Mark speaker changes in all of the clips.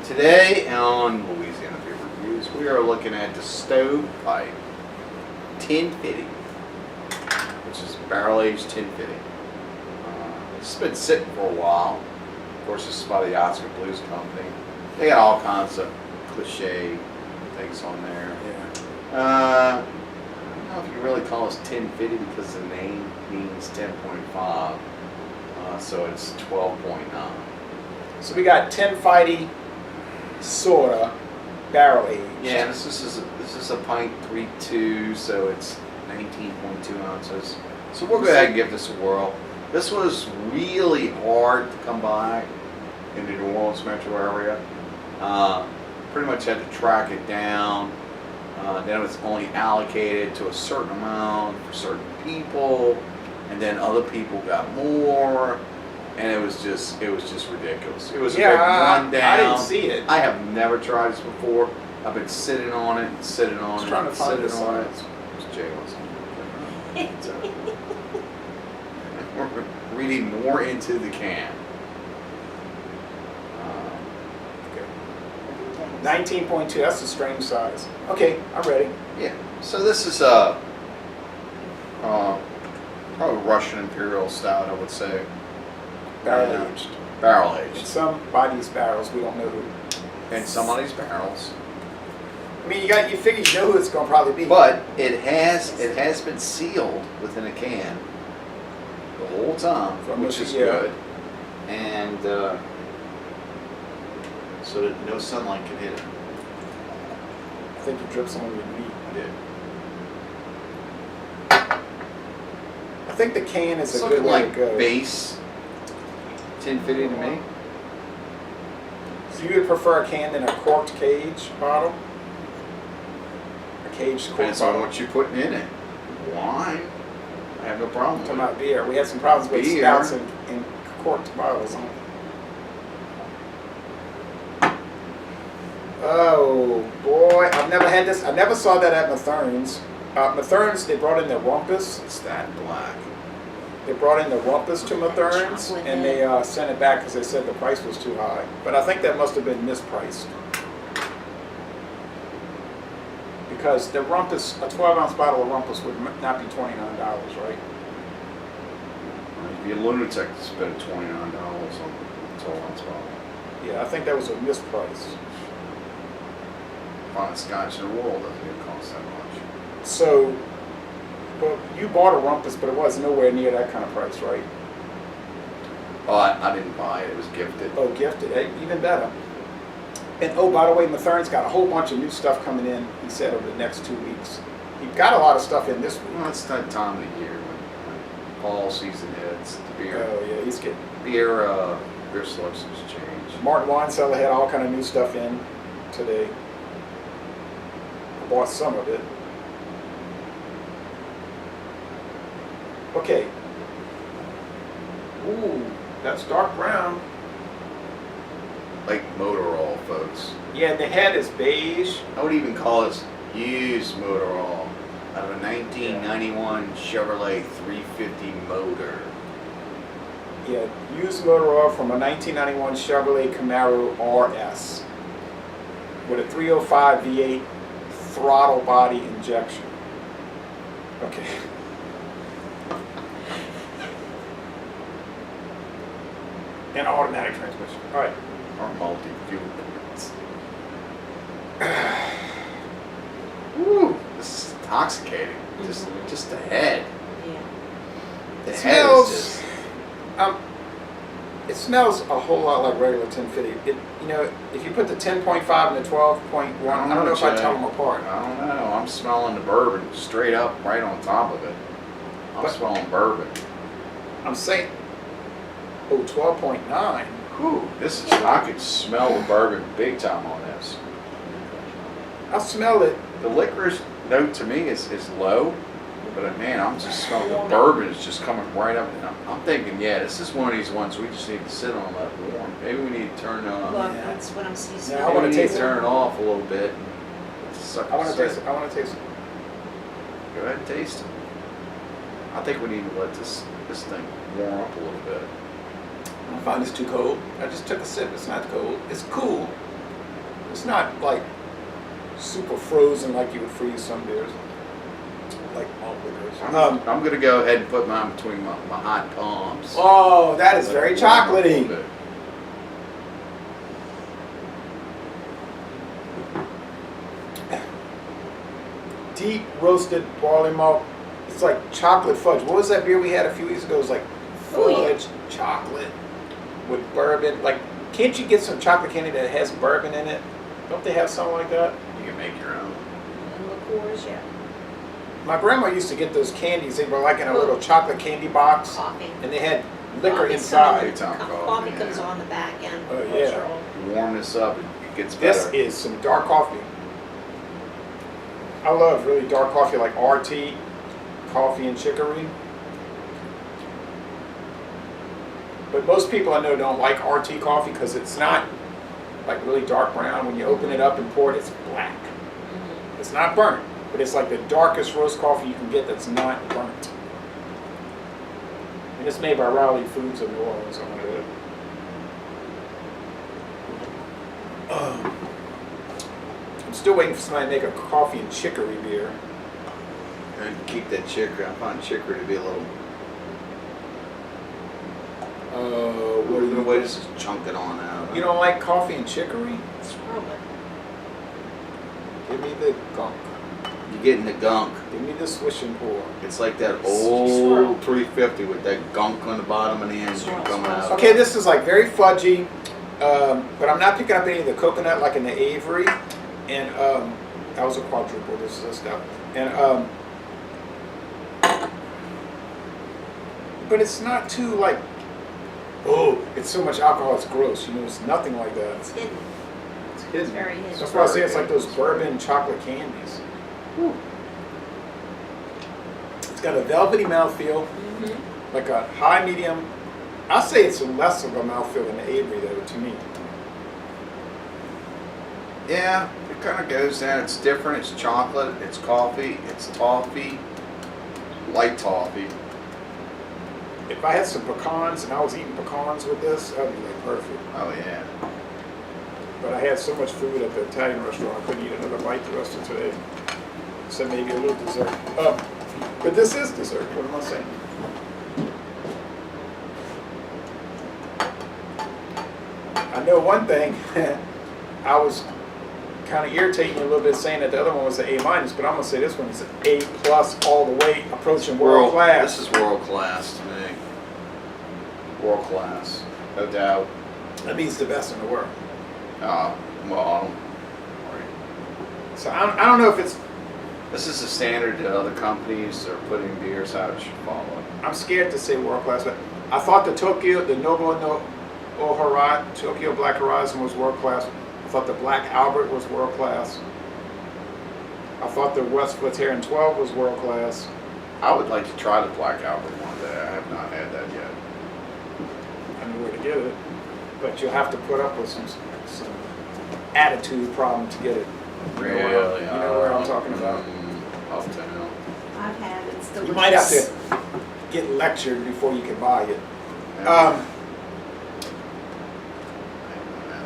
Speaker 1: Today on Louisiana Beer Reviews, we are looking at the Stout pipe Ten Fidy, which is barrel-aged Ten Fidy. It's been sitting for a while. Of course, this is by the Oscar Blues Company. They got all kinds of cliche things on there.
Speaker 2: Yeah.
Speaker 1: I don't know if you really call this Ten Fidy because the name means 10.5, so it's 12.9.
Speaker 2: So we got Ten Fidy sorta barrel aged.
Speaker 1: Yeah, this is a pint 3.2, so it's 19.2 ounces. So we'll go ahead and give this a whirl. This was really hard to come by in the New Orleans metro area. Pretty much had to track it down. Then it was only allocated to a certain amount for certain people, and then other people got more, and it was just ridiculous. It was a big rundown.
Speaker 2: I didn't see it.
Speaker 1: I have never tried this before. I've been sitting on it, sitting on it,
Speaker 2: trying to find
Speaker 1: sitting
Speaker 2: this
Speaker 1: on it.
Speaker 2: size.
Speaker 1: It's Jay We're reading more into the can.
Speaker 2: 19.2, that's a strange size. Okay, I'm ready.
Speaker 1: Yeah. So this is probably Russian Imperial Stout, I would say.
Speaker 2: Barrel aged.
Speaker 1: Barrel
Speaker 2: In
Speaker 1: aged.
Speaker 2: somebody's barrels, we don't know who.
Speaker 1: And some of these barrels.
Speaker 2: I mean, you figure you know who it's gonna probably be.
Speaker 1: But it has been sealed within a can the whole time, which is good. And so that no sunlight can hit it.
Speaker 2: I think you dripped some on your meat.
Speaker 1: I did.
Speaker 2: I think the can is
Speaker 1: It's
Speaker 2: a good
Speaker 1: looking
Speaker 2: way
Speaker 1: like
Speaker 2: to go.
Speaker 1: base 1050 to me.
Speaker 2: So you would prefer a can than a corked cage bottle? A caged cork
Speaker 1: Depends on
Speaker 2: bottle?
Speaker 1: what you're putting in it. Wine, I have no problem with
Speaker 2: Talking
Speaker 1: it.
Speaker 2: about beer. We had some problems with
Speaker 1: Beer.
Speaker 2: stouts in corked bottles. Oh boy, I've never had this. I never saw that at Mathern's. Mathern's, they brought in the rumpus.
Speaker 1: It's that black.
Speaker 2: They brought in the rumpus to Mathern's, and they sent it back because they said the price was too high. But I think that must have been mispriced. Because the rumpus, a 12-ounce bottle of rumpus would not be $29, right?
Speaker 1: You'd be a lunatic to spend $29 on a 12-ounce bottle.
Speaker 2: Yeah, I think that was a misprice.
Speaker 1: Finest scotch in the world doesn't even cost that much.
Speaker 2: So, but you bought a rumpus, but it was nowhere near that kind of price, right?
Speaker 1: Oh, I didn't buy it. It was gifted.
Speaker 2: Oh, gifted, even better. And oh, by the way, Mathern's got a whole bunch of new stuff coming in, he said, over the next 2 weeks. He got a lot of stuff in this week.
Speaker 1: Well, it's that time of the year when fall season hits. The beer,
Speaker 2: Oh, yeah, he's getting...
Speaker 1: beer selections change.
Speaker 2: Martin Wine Cellar had all kind of new stuff in today. I bought some of it. Okay. Ooh, that's dark brown.
Speaker 1: Like motor oil, folks.
Speaker 2: Yeah, the head is beige.
Speaker 1: I would even call this used motor oil out of a 1991 Chevrolet 350 motor.
Speaker 2: Yeah, used motor oil from a 1991 Chevrolet Camaro RS with a 305 V8 throttle body injection. Okay. And automatic transmission. All right.
Speaker 1: Or multi-fuel points. Woo! This is intoxicating. Just the head.
Speaker 3: Yeah.
Speaker 1: The
Speaker 2: It
Speaker 1: head
Speaker 2: smells.
Speaker 1: is just.
Speaker 2: It smells a whole lot like regular 1050. You know, if you put the 10.5 and the 12.1, I don't know if I tell them apart.
Speaker 1: I don't know. I'm smelling the bourbon straight up, right on top of it. I'm smelling bourbon.
Speaker 2: I'm saying, oh, 12.9.
Speaker 1: Whew, this is. I could smell the bourbon big time on this.
Speaker 2: I smell it.
Speaker 1: The licorice note to me is low, but man, I'm just smelling the bourbon is just coming right up. And I'm thinking, yeah, this is one of these ones we just need to sit on that warm. Maybe we need to turn on.
Speaker 3: Well, that's what I'm seeing.
Speaker 2: Yeah, I wanna
Speaker 1: Maybe we need
Speaker 2: taste
Speaker 1: to
Speaker 2: it.
Speaker 1: turn it off a little bit. And
Speaker 2: I want to taste it. I want to taste it.
Speaker 1: Go ahead and taste it. I think we need to let this thing warm up a little bit.
Speaker 2: I find this too cold. I just took a sip. It's not cold. It's cool. It's not like super frozen like you would freeze some beers, like malt liquors.
Speaker 1: I'm gonna go ahead and put mine between my hot palms.
Speaker 2: Oh, that is very chocolatey. Deep roasted barley malt. It's like chocolate fudge. What was that beer we had a few weeks ago? It was like fudge chocolate with bourbon. Like, can't you get some chocolate candy that has bourbon in it? Don't they have something like that?
Speaker 1: You can make your own.
Speaker 3: And liqueurs, yeah.
Speaker 2: My grandma used to get those candies. They were like in a little chocolate candy box,
Speaker 3: Coffee.
Speaker 2: and they had liquor
Speaker 3: Coffee
Speaker 2: inside.
Speaker 3: Coffee comes on the back end.
Speaker 2: Oh, yeah.
Speaker 1: Warm this up, it gets better.
Speaker 2: This is some dark coffee. I love really dark coffee like RT, coffee and chicory. But most people I know don't like RT coffee because it's not like really dark brown. When you open it up and pour it, it's black.
Speaker 3: Mm-hmm.
Speaker 2: It's not burnt, but it's like the darkest roast coffee you can get that's not burnt. And it's made by Rowley Foods of New Orleans, something like that. I'm still waiting for somebody to make a coffee and chicory beer.
Speaker 1: And keep that chicory. I find chicory to be a little.
Speaker 2: What are
Speaker 1: The
Speaker 2: you?
Speaker 1: way this is chunking on out.
Speaker 2: You don't like coffee and chicory?
Speaker 3: Swirl it.
Speaker 2: Give me the gunk.
Speaker 1: You're getting the gunk.
Speaker 2: Give me the swish and pour.
Speaker 1: It's like that
Speaker 3: Swirl.
Speaker 1: old 350 with that gunk on the bottom and the engine
Speaker 3: Swirl,
Speaker 1: coming
Speaker 3: swirl,
Speaker 1: out.
Speaker 3: swirl.
Speaker 2: Okay, this is like very fudgy, but I'm not picking up any of the coconut like in the Avery. And that was a quadruple. This is a stout. And but it's not too like, oh, it's so much alcohol. It's gross. You know, it's nothing like that.
Speaker 3: It's hidden.
Speaker 2: It's
Speaker 3: It's
Speaker 2: hidden.
Speaker 3: very hidden.
Speaker 2: That's why I say it's like those bourbon chocolate candies.
Speaker 3: Ooh.
Speaker 2: It's got a velvety mouthfeel,
Speaker 3: Mm-hmm.
Speaker 2: like a high medium. I'll say it's less of a mouthfeel than the Avery though, to me.
Speaker 1: Yeah, it kind of goes down. It's different. It's chocolate. It's coffee. It's toffee. Light toffee.
Speaker 2: If I had some pecans and I was eating pecans with this, that would be like perfect.
Speaker 1: Oh yeah.
Speaker 2: But I had so much food at the Italian restaurant, I couldn't eat another bite the rest of today. So maybe a little dessert. But this is dessert, what am I saying? I know one thing, I was kind of irritating me a little bit saying that the other one was an A-, but I'm going to say this one is an A+ all the way, approaching world class.
Speaker 1: This is world class to me. World class, no doubt.
Speaker 2: That means the best in the world.
Speaker 1: Well,
Speaker 2: So I don't know if it's,
Speaker 1: this is the standard that other companies are putting beers out should follow.
Speaker 2: I'm scared to say world class, but I thought the Tokyo Black Horizon was world class. I thought the Black Albert was world class. I thought the West Flatheron 12 was world class.
Speaker 1: I would like to try the Black Albert one day. I have not had that yet.
Speaker 2: I know where to get it, but you'll have to put up with some attitude problem to get it.
Speaker 1: Really?
Speaker 2: You know where I'm talking about.
Speaker 1: Uptown.
Speaker 3: I've had it. It's delicious.
Speaker 2: You might have to get lectured before you can buy it.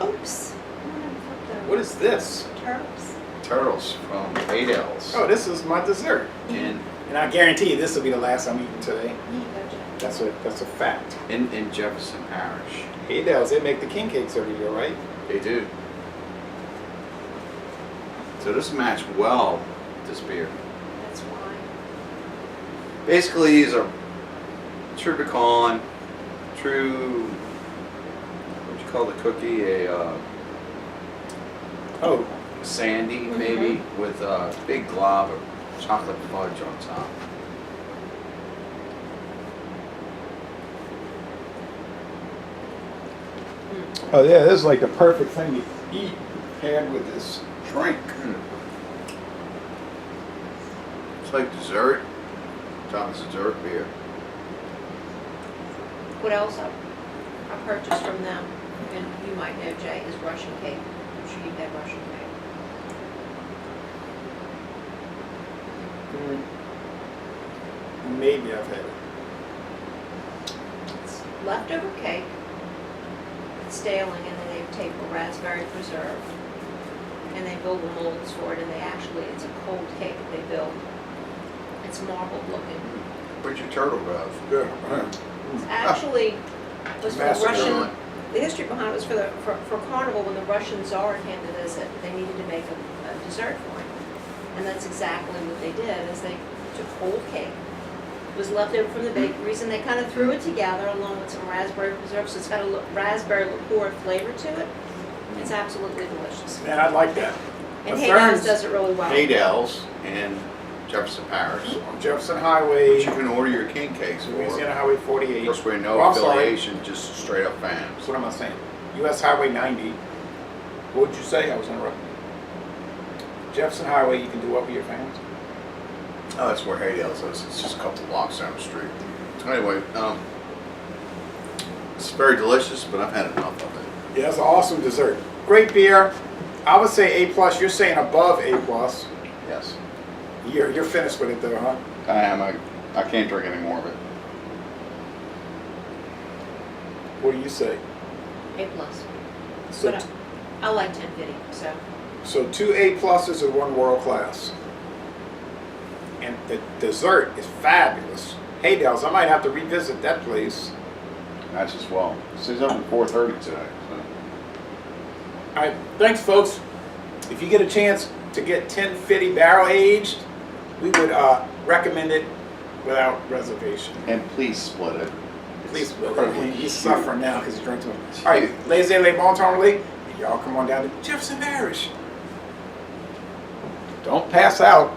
Speaker 3: Oops.
Speaker 2: What is this?
Speaker 3: Turtles.
Speaker 1: Turtles from Adels.
Speaker 2: Oh, this is my dessert.
Speaker 1: In
Speaker 2: And I guarantee you this will be the last I'm eating today.
Speaker 3: Here you go, Jack.
Speaker 2: That's a fact.
Speaker 1: in Jefferson Parish.
Speaker 2: Adels, they make the king cakes every year, right?
Speaker 1: They do. So this match well with this beer.
Speaker 3: That's why.
Speaker 1: Basically, these are true pecan, true. What you call the cookie?
Speaker 2: Oh,
Speaker 1: Sandy maybe with a big glob of chocolate fudge on top.
Speaker 2: oh yeah, this is like the perfect thing to eat paired with this drink.
Speaker 1: It's like dessert. Tom's dessert beer.
Speaker 3: What else I purchased from them, and you might know, Jay, is Russian cake. I'm sure you've had Russian cake.
Speaker 2: Maybe I've had it.
Speaker 3: It's leftover cake, it's staling, and then they've taken raspberry preserve, and they build the molds for it, and it's a cold cake that they build. It's marbled looking.
Speaker 1: Where'd your turtle go?
Speaker 3: It's actually was for the
Speaker 2: Master
Speaker 3: Russian.
Speaker 1: Grill.
Speaker 3: The history behind it was for Carnival when the Russian Tsar came to visit. They needed to make a dessert for him, and that's exactly what they did. Is they took cold cake, it was left over from the bakeries, and they kind of threw it together along with some raspberry preserve. So it's got a raspberry liqueur flavor to it. It's absolutely delicious.
Speaker 2: Man, I like that.
Speaker 3: And
Speaker 2: The
Speaker 3: Hayden's
Speaker 2: Ferns-
Speaker 3: does it really well.
Speaker 1: Haydell's in Jefferson Parish.
Speaker 2: On Jefferson
Speaker 1: But
Speaker 2: Highway,
Speaker 1: you can order your king cakes for.
Speaker 2: Louisiana Highway 48.
Speaker 1: Of course, we have no
Speaker 2: Oh, I'm sorry.
Speaker 1: affiliation, just straight up fans.
Speaker 2: What am I saying? US Highway 90. What would you say? I was interrupting. Jefferson Highway, you can do what with your fans?
Speaker 1: Oh, that's where Haydell's is. It's just a couple blocks down the street. So anyway, it's very delicious, but I've had enough of it.
Speaker 2: Yeah, it's an awesome dessert. Great beer. I would say A+. You're saying above A+.
Speaker 1: Yes.
Speaker 2: You're finished with it though, huh?
Speaker 1: I am. I can't drink any more of it.
Speaker 2: What do you say?
Speaker 3: A plus.
Speaker 2: So,
Speaker 3: But I like 1050, so.
Speaker 2: so 2 A+s and 1 world class. And the dessert is fabulous. Haydell's, I might have to revisit that place.
Speaker 1: That's as well. She's up at 4:30 today. So.
Speaker 2: All right, thanks, folks. If you get a chance to get 1050 barrel aged, we would recommend it without reservation.
Speaker 1: And please split it.
Speaker 2: Please,
Speaker 1: Incredibly
Speaker 2: he's
Speaker 1: cute.
Speaker 2: suffering now because he drank too much. All right, ladies and bon temps, and y'all come on down to Jefferson Parish. Don't pass out.